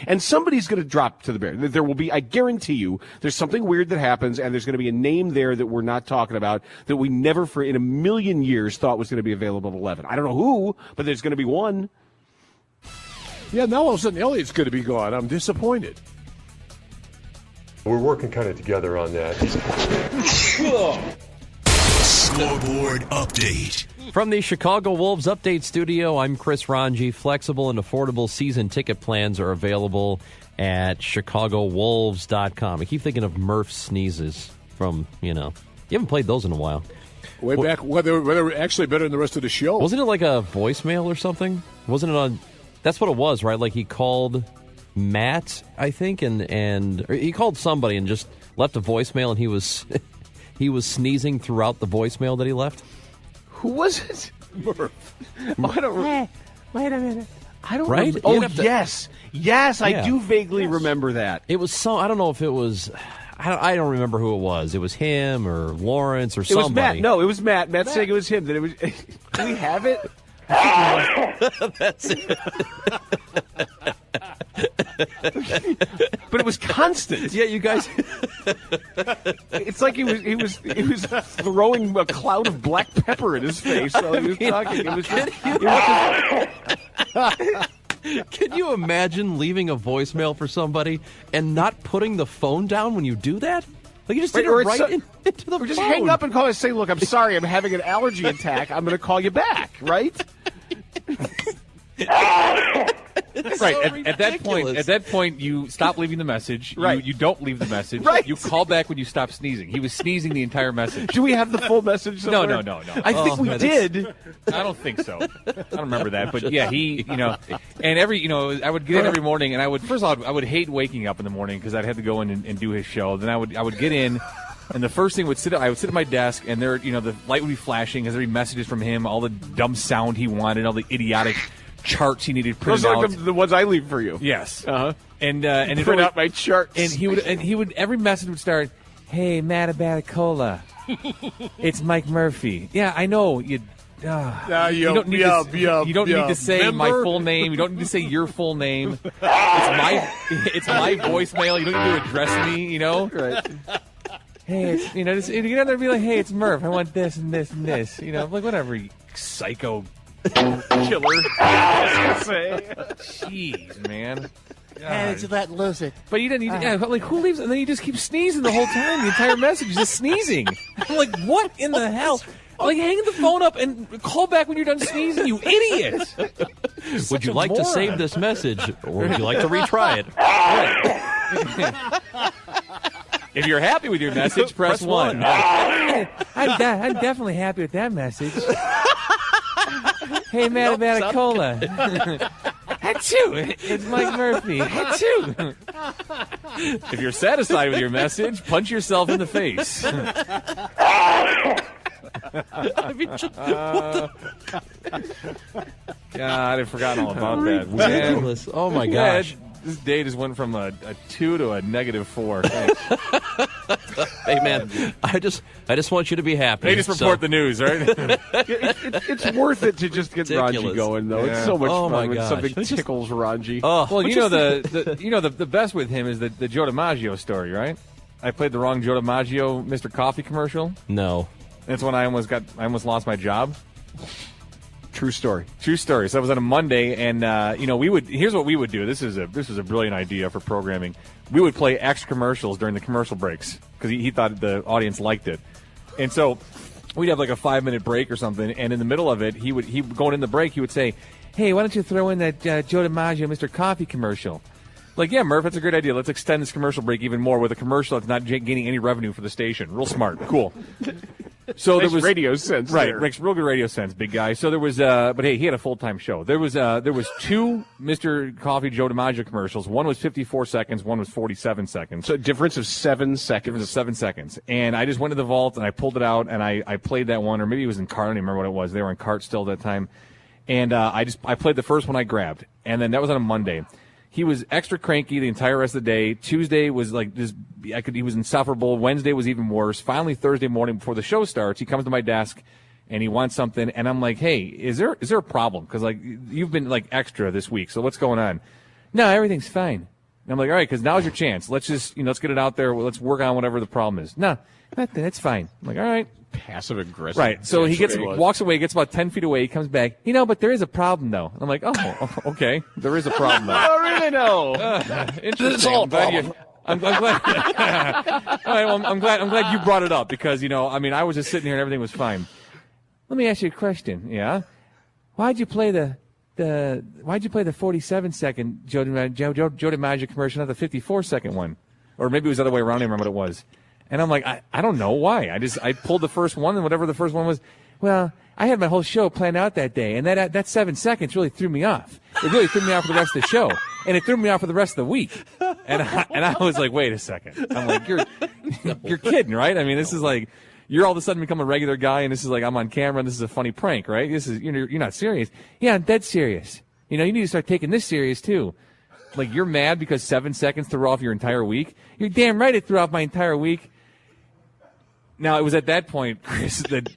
And somebody's going to drop to the bear. There will be, I guarantee you, there's something weird that happens, and there's going to be a name there that we're not talking about that we never for in a million years thought was going to be available at 11. I don't know who, but there's going to be one. Yeah, now all of a sudden Elliot's going to be gone. I'm disappointed. We're working kind of together on that. Scoreboard update. From the Chicago Wolves Update Studio, I'm Chris Ranji. Flexible and affordable season ticket plans are available at ChicagoWolves.com. I keep thinking of Murph sneezes from, you haven't played those in a while. Way back, well, they were actually better than the rest of the show. Wasn't it like a voicemail or something? Wasn't it on? That's what it was, right? Like he called Matt, I think, and or he called somebody and just left a voicemail, and he was sneezing throughout the voicemail that he left. Who was it? Murph. I don't. Hey, wait a minute. I don't. Right? Oh, yes, yes, I do vaguely remember that. It was I don't know if it was. I don't remember who it was. It was him or Lawrence or somebody. It was Matt. No, it was Matt. Matt saying it was him. That it was. Do we have it? That's it. But it was constant. Yeah, you guys. It's like he was throwing a cloud of black pepper in his face while he was talking. Can you imagine leaving a voicemail for somebody and not putting the phone down when you do that? Like you just did it right into the phone. Or just hang up and call and say, "Look, I'm sorry, I'm having an allergy attack. I'm going to call you back." Right? Right. At that point, you stop leaving the message. Right. You don't leave the message. Right. You call back when you stop sneezing. He was sneezing the entire message. Do we have the full message somewhere? No. I think we did. I don't think so. I don't remember that. But yeah, and I would get in every morning, and I would hate waking up in the morning because I'd have to go in and do his show. Then I would get in. And the first thing I would sit at my desk, and there, the light would be flashing as there would be messages from him, all the dumb sound he wanted, all the idiotic charts he needed printed out. Those are the ones I leave for you. Yes. Uh-huh. And print out my charts. And he would every message would start, "Hey, Matt Abaticola, it's Mike Murphy." Yeah, I know you. You don't need to say my full name. You don't need to say your full name. It's my voicemail. You don't need to address me. Right. Hey, just you get out there and be like, "Hey, it's Murph. I want this and this and this." Like whatever, you psycho killer. Jeez, man. Hey, just let loose it. But you didn't. Like who leaves? And then you just keep sneezing the whole time. The entire message is just sneezing. I'm like, what in the hell? Like, hang the phone up and call back when you're done sneezing, you idiot. Would you like to save this message, or would you like to retry it? If you're happy with your message, press 1. I'm definitely happy with that message. Hey, Matt Abaticola. Achoo! It's Mike Murphy. Achoo! If you're satisfied with your message, punch yourself in the face. God, I'd forgotten all about that. Ridiculous. Oh, my gosh. This day just went from a 2 to a -4. Thanks. Hey, man, I just want you to be happy. They just report the news, right? It's worth it to just get Ranji going, though. Yeah. It's so much fun when something tickles Ranji. Well, the best with him is the Joe DiMaggio story, right? I played the wrong Joe DiMaggio Mr. Coffee commercial. No. That's when I almost lost my job. True story. So it was on a Monday, and here's what we would do. This is a brilliant idea for programming. We would play extra commercials during the commercial breaks because he thought the audience liked it, and so we'd have like a 5-minute break or something, and in the middle of it, he going in the break, he would say, "Hey, why don't you throw in that Joe DiMaggio Mr. Coffee commercial?" Like, yeah, Murph, that's a great idea. Let's extend this commercial break even more with a commercial that's not gaining any revenue for the station. Real smart. Cool. So there was radio sense, right? there. Makes real good radio sense, big guy. So there was, but hey, he had a full-time show. There was 2 Mr. Coffee Joe DiMaggio commercials. One was 54 seconds. One was 47 seconds. So a difference of 7 seconds. And I just went to the vault and I pulled it out and I played that one, or maybe it was in cart. I don't even remember what it was. They were in cart still at that time. And I played the first one I grabbed, and then that was on a Monday. He was extra cranky the entire rest of the day. Tuesday was like this. He was insufferable. Wednesday was even worse. Finally, Thursday morning before the show starts, he comes to my desk and he wants something. And I'm like, "Hey, is there a problem? Because like you've been like extra this week. So what's going on?" no, everything's fine. And I'm like, all right, because now's your chance. Let's just, let's get it out there. Let's work on whatever the problem is. No, that's fine. I'm like, all right. Passive aggressive. Right. So he walks away, gets about 10 feet away. He comes back. But there is a problem, though. And I'm like, oh, okay. There is a problem, though. Oh, really? No. Interesting. I'm glad. All right, well, I'm glad you brought it up because, I was just sitting here and everything was fine. Let me ask you a question. Yeah. Why'd you play the 47-second Joe DiMaggio commercial, not the 54-second one? Or maybe it was the other way around. I don't remember what it was. And I'm like, I don't know why. I pulled the first one, and whatever the first one was, well, I had my whole show planned out that day, and that 7 seconds really threw me off. It really threw me off for the rest of the show, and it threw me off for the rest of the week. And I was like, wait a second. I'm like, you're kidding, right? I mean, this is like, you're all of a sudden become a regular guy, and this is like, I'm on camera, and this is a funny prank, right? You're not serious. Yeah, I'm dead serious. You need to start taking this serious too. Like, you're mad because 7 seconds threw off your entire week? You're damn right it threw off my entire week. Now, it was at that point, Chris, that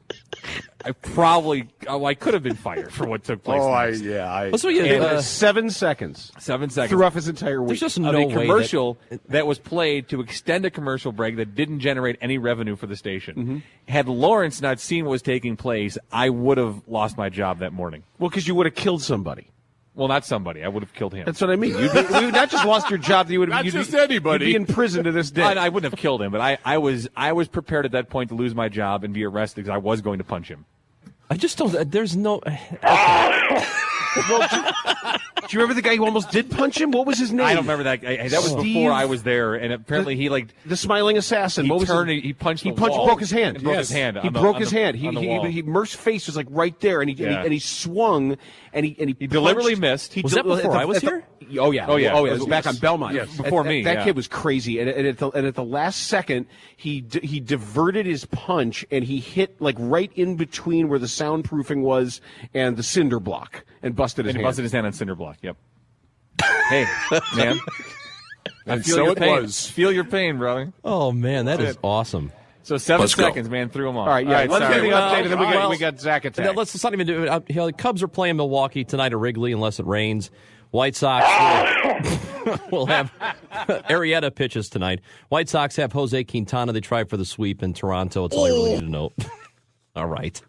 I could have been fired for what took place. Let's look 7 seconds. 7 seconds. Threw off his entire week. There's just of no a way commercial that was played to extend a commercial break that didn't generate any revenue for the station. Mm-hmm. Had Lawrence not seen what was taking place, I would have lost my job that morning. Well, because you would have killed somebody. Well, not somebody. I would have killed him. That's what I mean. You'd not just lost your job. You would Not just anybody. You'd be in prison to this day. I wouldn't have killed him, but I was prepared at that point to lose my job and be arrested because I was going to punch him. I just don't. There's no. Well, do you remember the guy who almost did punch him? What was his name? I don't remember that. That was before I was there, and apparently he the smiling assassin. He punched. He broke his hand. He broke his hand. He broke his hand. Murph's face was like right there, and he swung, and he deliberately missed. Was that before I was here? Oh yeah. It was back on Belmont. Yes. Before me. That kid was crazy, and at the last second, he diverted his punch, and he hit like right in between where the soundproofing was and the cinder block, and busted his hand. He busted his hand on cinder block. Yep. Hey, man. And feel so your it pain. was. Feel your pain, brother. Oh man, that is awesome. So 7 Let's go. seconds, man. Threw him off. All right, yeah. Let's sorry. get the update, and then Well, we got Zach attack. Now, let's not even do it. The Cubs are playing Milwaukee tonight at Wrigley unless it rains. White Sox will have Arrieta pitches tonight. White Sox have Jose Quintana. They try for the sweep in Toronto. It's all I really need to know. All right.